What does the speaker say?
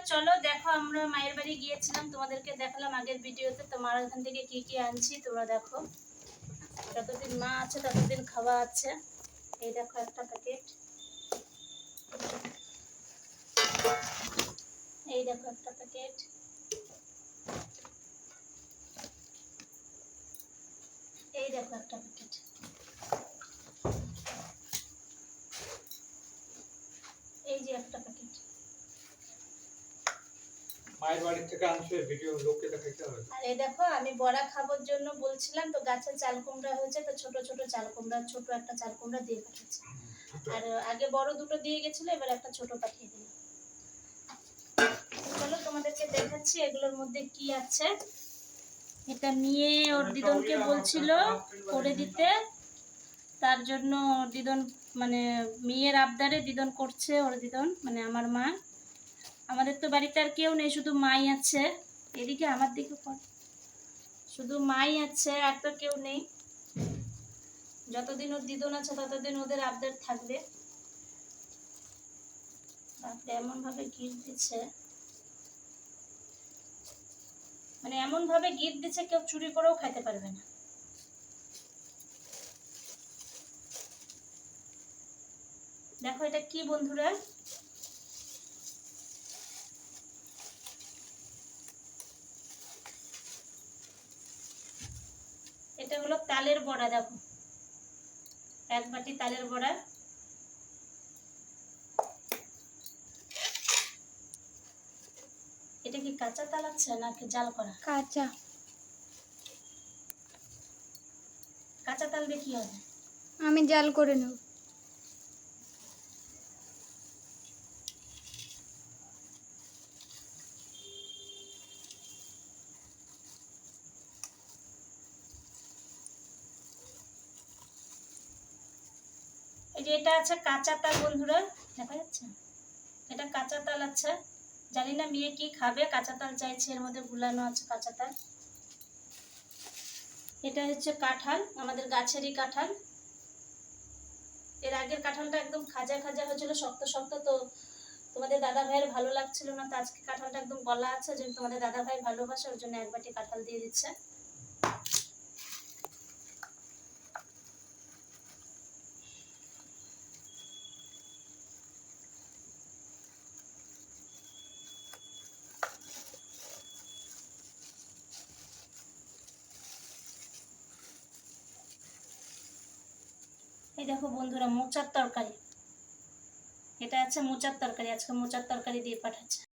চলো দেখো আমরা মায়ের বাড়ি গিয়েছিলাম, তোমাদেরকে দেখালাম আগের ভিডিওতে। তো মার ওখান থেকে কি কি আনছি তোমরা দেখো। যতদিন মা আছে ততদিন খাওয়া আছে। এই দেখো একটা প্যাকেট, এই দেখো একটা প্যাকেট, এই দেখো একটা প্যাকেট, এই যে একটা প্যাকেট। মায়ের বাড়ি থেকে আনছে, ভিডিও লোককে দেখাইতে হবে। আর এই দেখো আমি বড়া খাবার জন্য বলছিলাম, তো গাছে চাল কুমড়া হয়েছে, তো ছোট ছোট চাল কুমড়া, ছোট একটা চাল কুমড়া দিয়ে পাঠিয়েছে। আর আগে বড় দুটো দিয়ে গেছিল, এবার একটা ছোট পাঠিয়ে দিল। চলো তোমাদেরকে দেখাচ্ছি এগুলোর মধ্যে কি আছে। এটা নিয়ে ওর দিদনকে বলছিল করে দিতে, তার জন্য দিদন মানে মেয়ের আবদারে দিদন করছে। ওর দিদন মানে আমার মা। আমাদের তো বাড়িতে আর কেউ নেই, শুধু মাই আছে। এদিকে আমার দিকে পড়, শুধু মাই আছে, আর তো কেউ নেই। যতদিন ওর দিদন আছে ততদিন ওদের আবদার থাকবে। তারপরে এমন ভাবে গিফট দিচ্ছে, মানে এমন ভাবে গিফট দিচ্ছে কেউ চুরি করেও খাইতে পারবে না। দেখো এটা কি বন্ধুরা, এটা হলো তালের বড়া। দেখো এক বাটি তালের বড়া। এটা কি কাঁচা তাল আছে নাকি জাল করা? কাঁচা। কাঁচা তাল দিয়ে কি হবে? আমি জাল করে নেব। এই যে এটা আছে কাঁচা তাল বন্ধুরা, দেখা যাচ্ছে এটা কাঁচা তাল আছে। জানি না মেয়ে কি খাবে, কাঁচা তাল চাইছে, এর মধ্যে গুলানো আছে কাঁচা তাল। এটা হচ্ছে কাঁঠাল, আমাদের গাছেরই কাঁঠাল। এর আগের কাঁঠালটা একদম খাজা খাজা হয়েছিল, শক্ত শক্ত। তো তোমাদের দাদা ভাইয়ের ভালো লাগছিল না, তো আজকে কাঁঠালটা একদম গলা আছে, যেহেতু তোমাদের দাদা ভাই ভালোবাসে ওর জন্য এক বাটি কাঁঠাল দিয়ে দিচ্ছে। এই দেখো বন্ধুরা মোচার তরকারি, এটা আছে মোচার তরকারি, আজকে মোচার তরকারি দিয়ে পাঠাচ্ছে।